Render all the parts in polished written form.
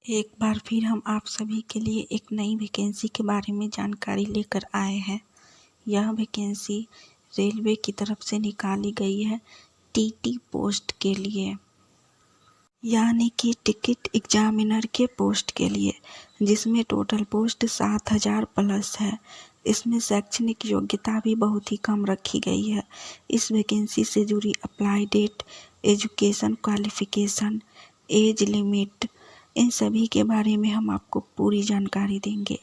एक बार फिर हम आप सभी के लिए एक नई वैकेंसी के बारे में जानकारी लेकर आए हैं। यह वैकेंसी रेलवे की तरफ से निकाली गई है टीटी पोस्ट के लिए, यानी कि टिकट एग्जामिनर के पोस्ट के लिए, जिसमें टोटल पोस्ट 7,000 प्लस है। इसमें शैक्षणिक योग्यता भी बहुत ही कम रखी गई है। इस वैकेंसी से जुड़ी apply date, education qualification, age limit, इन सभी के बारे में हम आपको पूरी जानकारी देंगे।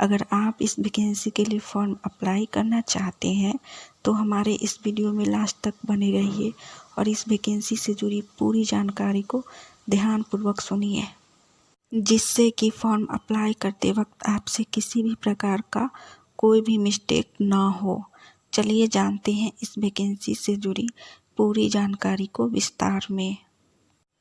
अगर आप इस वैकेंसी के लिए फॉर्म अप्लाई करना चाहते हैं तो हमारे इस वीडियो में लास्ट तक बने रहिए और इस वैकेंसी से जुड़ी पूरी जानकारी को ध्यानपूर्वक सुनिए, जिससे कि फॉर्म अप्लाई करते वक्त आपसे किसी भी प्रकार का कोई भी मिस्टेक ना हो। चलिए जानते हैं इस वैकेंसी से जुड़ी पूरी जानकारी को विस्तार में।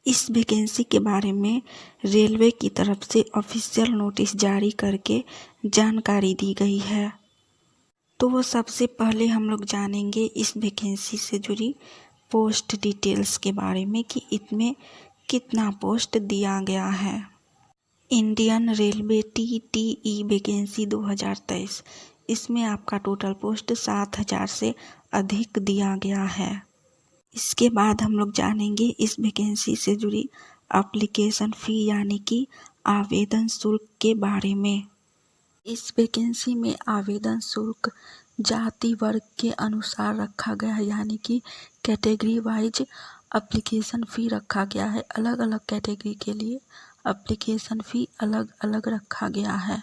इस वैकेंसी के बारे में रेलवे की तरफ से ऑफिशियल नोटिस जारी करके जानकारी दी गई है। तो सबसे पहले हम लोग जानेंगे इस वैकेंसी से जुड़ी पोस्ट डिटेल्स के बारे में कि इसमें कितना पोस्ट दिया गया है। इंडियन रेलवे TTE वैकेंसी 2023, इसमें आपका टोटल पोस्ट 7,000 से अधिक दिया गया है। इसके बाद हम लोग जानेंगे इस वैकेंसी से जुड़ी एप्लीकेशन फ़ी यानी कि आवेदन शुल्क के बारे में। इस वैकेंसी में आवेदन शुल्क जाति वर्ग के अनुसार रखा गया है, यानी कि कैटेगरी वाइज एप्लीकेशन फ़ी रखा गया है। अलग अलग कैटेगरी के लिए एप्लीकेशन फ़ी अलग अलग रखा गया है।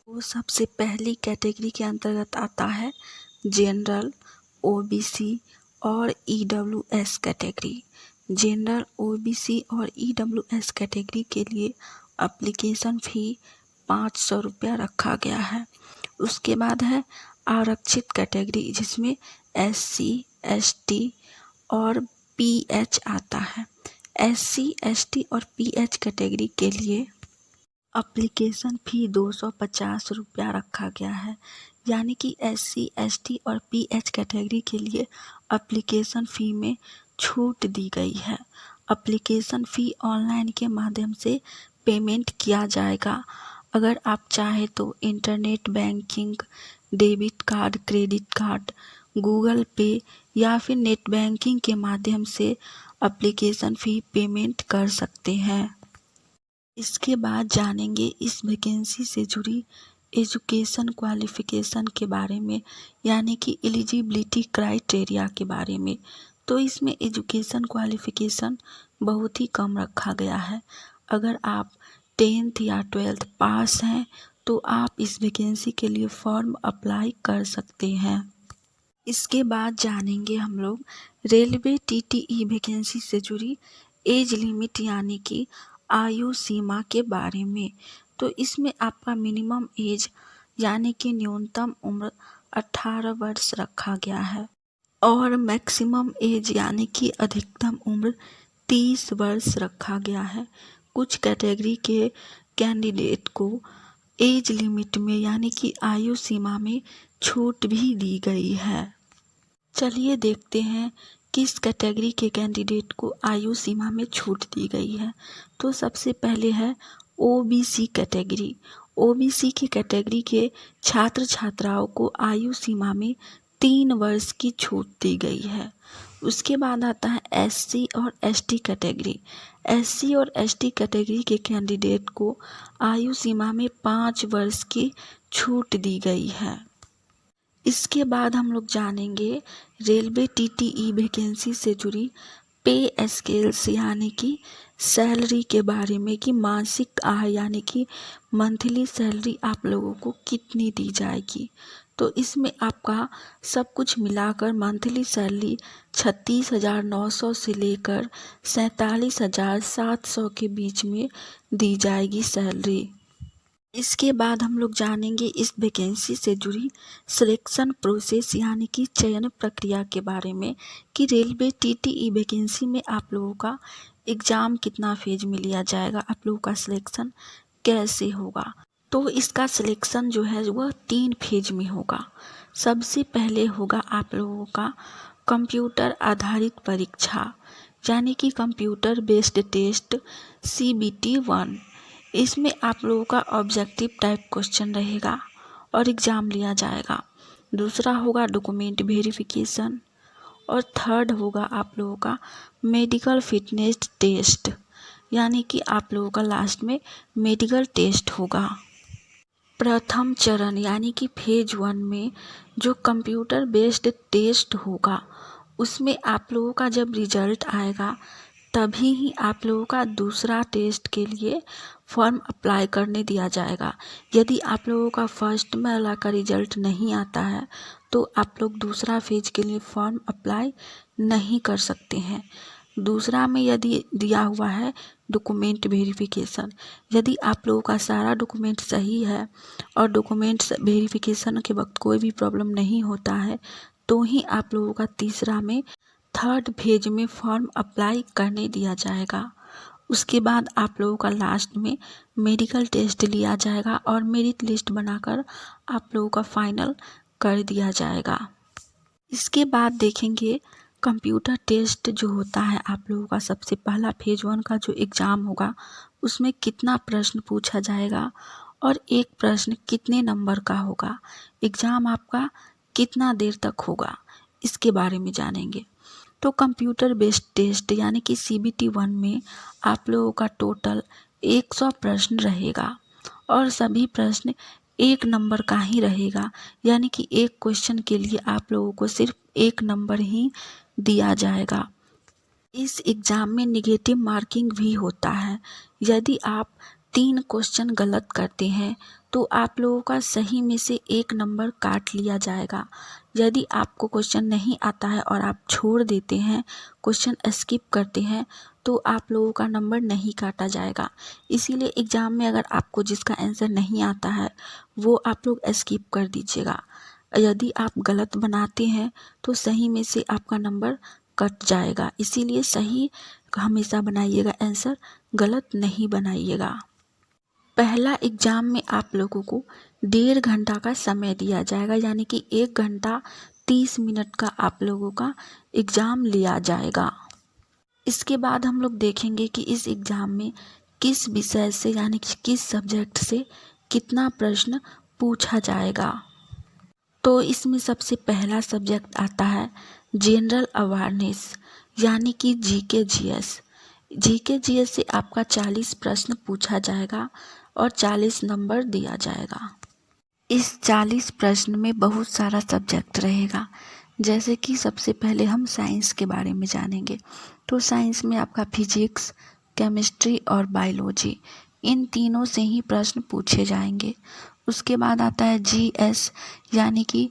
वो सबसे पहली कैटेगरी के अंतर्गत आता है जनरल, OBC और EWS कैटेगरी। जनरल, OBC और EWS कैटेगरी के लिए एप्लीकेशन फ़ी 500 रुपया रखा गया है। उसके बाद है आरक्षित कैटेगरी, जिसमें SC, ST और PH आता है। SC, ST और PH कैटेगरी के लिए एप्लीकेशन फ़ी 250 रुपया रखा गया है, यानी कि SC, ST और PH कैटेगरी के लिए एप्लीकेशन फ़ी में छूट दी गई है। एप्लीकेशन फ़ी ऑनलाइन के माध्यम से पेमेंट किया जाएगा। अगर आप चाहें तो internet banking, debit card, credit card, Google पे या फिर नेट बैंकिंग के माध्यम से एप्लीकेशन फ़ी पेमेंट कर सकते हैं। इसके बाद जानेंगे इस वैकेंसी से जुड़ी एजुकेशन क्वालिफिकेशन के बारे में, यानी कि एलिजिबिलिटी क्राइटेरिया के बारे में। तो इसमें एजुकेशन क्वालिफिकेशन बहुत ही कम रखा गया है। अगर आप 10th या 12th पास हैं तो आप इस वैकेंसी के लिए फॉर्म अप्लाई कर सकते हैं। इसके बाद जानेंगे हम लोग रेलवे TTE वैकेंसी से जुड़ी एज लिमिट यानी कि आयु सीमा के बारे में। तो इसमें आपका मिनिमम एज यानी कि न्यूनतम उम्र 18 वर्ष रखा गया है और मैक्सिमम एज यानी कि अधिकतम उम्र 30 वर्ष रखा गया है। कुछ कैटेगरी के कैंडिडेट को एज लिमिट में यानी कि आयु सीमा में छूट भी दी गई है। चलिए देखते हैं किस कैटेगरी के कैंडिडेट को आयु सीमा में छूट दी गई है। तो सबसे पहले है OBC कैटेगरी। OBC की कैटेगरी के छात्र छात्राओं को आयु सीमा में 3 वर्ष की छूट दी गई है। उसके बाद आता है SC और ST कैटेगरी। SC और ST कैटेगरी के कैंडिडेट को आयु सीमा में 5 वर्ष की छूट दी गई है। इसके बाद हम लोग जानेंगे रेलवे TTE वैकेंसी से जुड़ी पे स्केल्स यानी कि सैलरी के बारे में कि मासिक आय यानी कि मंथली सैलरी आप लोगों को कितनी दी जाएगी। तो इसमें आपका सब कुछ मिलाकर मंथली सैलरी 36,900 से लेकर 47,700 के बीच में दी जाएगी सैलरी। इसके बाद हम लोग जानेंगे इस वैकेंसी से जुड़ी सिलेक्शन प्रोसेस यानी कि चयन प्रक्रिया के बारे में कि रेलवे TTE वैकेंसी में आप लोगों का एग्ज़ाम कितना फेज में लिया जाएगा, आप लोगों का सिलेक्शन कैसे होगा। तो इसका सिलेक्शन जो है वह 3 फेज में होगा। सबसे पहले होगा आप लोगों का कंप्यूटर आधारित परीक्षा यानी कि कंप्यूटर बेस्ड टेस्ट CBT 1। इसमें आप लोगों का ऑब्जेक्टिव टाइप क्वेश्चन रहेगा और एग्ज़ाम लिया जाएगा। दूसरा होगा डॉक्यूमेंट वेरिफिकेशन और थर्ड होगा आप लोगों का मेडिकल फिटनेस टेस्ट, यानी कि आप लोगों का लास्ट में मेडिकल टेस्ट होगा। प्रथम चरण यानी कि फेज 1 में जो कंप्यूटर बेस्ड टेस्ट होगा उसमें आप लोगों का जब रिजल्ट आएगा तभी ही आप लोगों का दूसरा टेस्ट के लिए फॉर्म अप्लाई करने दिया जाएगा। यदि आप लोगों का फर्स्ट वाला का रिजल्ट नहीं आता है तो आप लोग दूसरा फेज के लिए फॉर्म अप्लाई नहीं कर सकते हैं। दूसरा में यदि दिया हुआ है डॉक्यूमेंट वेरिफिकेशन, यदि आप लोगों का सारा डॉक्यूमेंट सही है और डॉक्यूमेंट्स वेरिफिकेशन के वक्त कोई भी प्रॉब्लम नहीं होता है तो ही आप लोगों का तीसरा में थर्ड फेज में फॉर्म अप्लाई करने दिया जाएगा। उसके बाद आप लोगों का लास्ट में मेडिकल टेस्ट लिया जाएगा और मेरिट लिस्ट बनाकर आप लोगों का फाइनल कर दिया जाएगा। इसके बाद देखेंगे कंप्यूटर टेस्ट जो होता है आप लोगों का सबसे पहला फेज 1 का जो एग्ज़ाम होगा उसमें कितना प्रश्न पूछा जाएगा और एक प्रश्न कितने नंबर का होगा, एग्ज़ाम आपका कितना देर तक होगा, इसके बारे में जानेंगे। तो कंप्यूटर बेस्ड टेस्ट यानी कि CBT 1 में आप लोगों का टोटल 100 प्रश्न रहेगा और सभी प्रश्न एक नंबर का ही रहेगा, यानी कि एक क्वेश्चन के लिए आप लोगों को सिर्फ एक नंबर ही दिया जाएगा। इस एग्ज़ाम में नेगेटिव मार्किंग भी होता है। यदि आप 3 क्वेश्चन गलत करते हैं तो आप लोगों का सही में से एक नंबर काट लिया जाएगा। यदि आपको क्वेश्चन नहीं आता है और आप छोड़ देते हैं, क्वेश्चन स्किप करते हैं तो आप लोगों का नंबर नहीं काटा जाएगा। इसीलिए एग्ज़ाम में अगर आपको जिसका आंसर नहीं आता है वो आप लोग स्किप कर दीजिएगा। यदि आप गलत बनाते हैं तो सही में से आपका नंबर कट जाएगा, इसीलिए सही हमेशा बनाइएगा आंसर, गलत नहीं बनाइएगा। पहला एग्ज़ाम में आप लोगों को 1.5 घंटा का समय दिया जाएगा, यानी कि 1 घंटा 30 मिनट का आप लोगों का एग्ज़ाम लिया जाएगा। इसके बाद हम लोग देखेंगे कि इस एग्ज़ाम में किस विषय से यानी कि किस सब्जेक्ट से कितना प्रश्न पूछा जाएगा। तो इसमें सबसे पहला सब्जेक्ट आता है जनरल अवेयरनेस यानी कि GK GS। GK GS से आपका 40 प्रश्न पूछा जाएगा और 40 नंबर दिया जाएगा। इस 40 प्रश्न में बहुत सारा सब्जेक्ट रहेगा, जैसे कि सबसे पहले हम साइंस के बारे में जानेंगे। तो साइंस में आपका फिजिक्स, केमिस्ट्री और बायोलॉजी, इन तीनों से ही प्रश्न पूछे जाएंगे। उसके बाद आता है GS यानी कि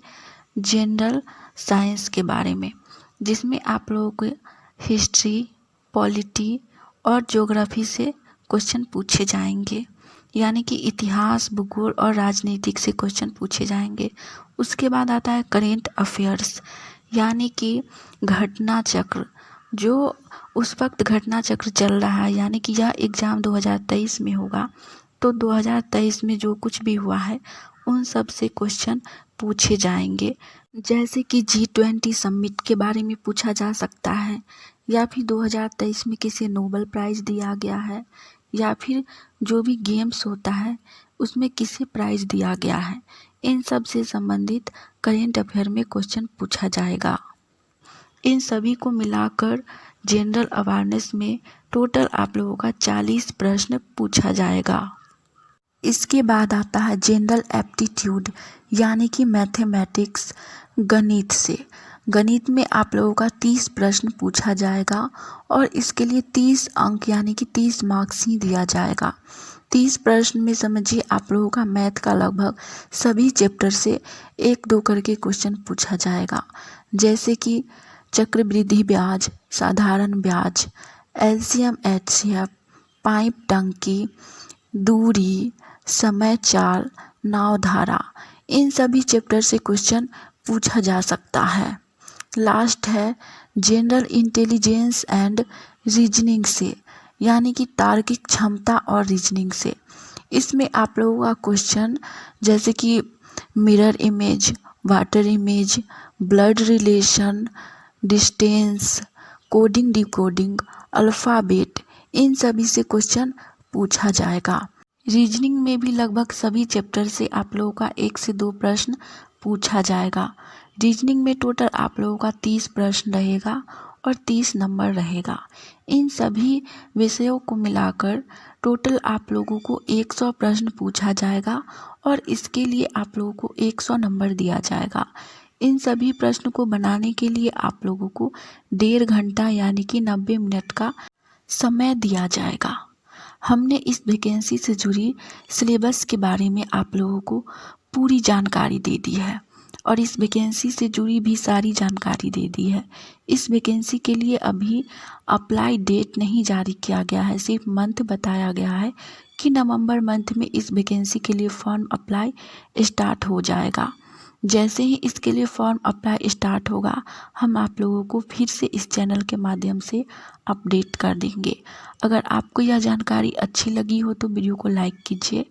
जनरल साइंस के बारे में, जिसमें आप लोगों को हिस्ट्री, पॉलिटी और ज्योग्राफी से क्वेश्चन पूछे जाएंगे, यानी कि इतिहास, भूगोल और राजनीतिक से क्वेश्चन पूछे जाएंगे। उसके बाद आता है करेंट अफेयर्स यानी कि घटना चक्र, जो उस वक्त घटना चक्र चल रहा है, यानी कि यह एग्ज़ाम 2023 में होगा तो 2023 में जो कुछ भी हुआ है उन सब से क्वेश्चन पूछे जाएंगे। जैसे कि G20 समिट के बारे में पूछा जा सकता है, या फिर 2023 में किसे नोबेल प्राइज़ दिया गया है, या फिर जो भी गेम्स होता है उसमें किसे प्राइज़ दिया गया है। इन सब से संबंधित करेंट अफेयर में क्वेश्चन पूछा जाएगा। इन सभी को मिलाकर जनरल अवेयरनेस में टोटल आप लोगों का 40 प्रश्न पूछा जाएगा। इसके बाद आता है जनरल एप्टीट्यूड यानी कि मैथमेटिक्स, गणित से। गणित में आप लोगों का 30 प्रश्न पूछा जाएगा और इसके लिए 30 अंक यानी कि 30 मार्क्स ही दिया जाएगा। 30 प्रश्न में समझिए आप लोगों का मैथ का लगभग सभी चैप्टर से 1-2 करके क्वेश्चन पूछा जाएगा, जैसे कि चक्रवृद्धि ब्याज, साधारण ब्याज, LCM HCF, पाइप टंकी, दूरी, समय चाल, नावधारा, इन सभी चैप्टर से क्वेश्चन पूछा जा सकता है। लास्ट है जनरल इंटेलिजेंस एंड रीजनिंग से, यानी कि तार्किक क्षमता और रीजनिंग से। इसमें आप लोगों का क्वेश्चन जैसे कि mirror image, water image, blood relation, distance, coding decoding, alphabet, इन सभी से क्वेश्चन पूछा जाएगा। रीजनिंग में भी लगभग सभी चैप्टर से आप लोगों का 1 से 2 प्रश्न पूछा जाएगा। रीजनिंग में टोटल आप लोगों का 30 प्रश्न रहेगा और 30 नंबर रहेगा। इन सभी विषयों को मिलाकर टोटल आप लोगों को 100 प्रश्न पूछा जाएगा और इसके लिए आप लोगों को 100 नंबर दिया जाएगा। इन सभी प्रश्न को बनाने के लिए आप लोगों को 1.5 घंटा यानी कि 90 मिनट का समय दिया जाएगा। हमने इस वैकेंसी से जुड़ी सिलेबस के बारे में आप लोगों को पूरी जानकारी दे दी है और इस वैकेंसी से जुड़ी भी सारी जानकारी दे दी है। इस वैकेंसी के लिए अभी अप्लाई डेट नहीं जारी किया गया है, सिर्फ मंथ बताया गया है कि नवंबर मंथ में इस वैकेंसी के लिए फॉर्म अप्लाई स्टार्ट हो जाएगा। जैसे ही इसके लिए फॉर्म अप्लाई स्टार्ट होगा हम आप लोगों को फिर से इस चैनल के माध्यम से अपडेट कर देंगे। अगर आपको यह जानकारी अच्छी लगी हो तो वीडियो को लाइक कीजिए।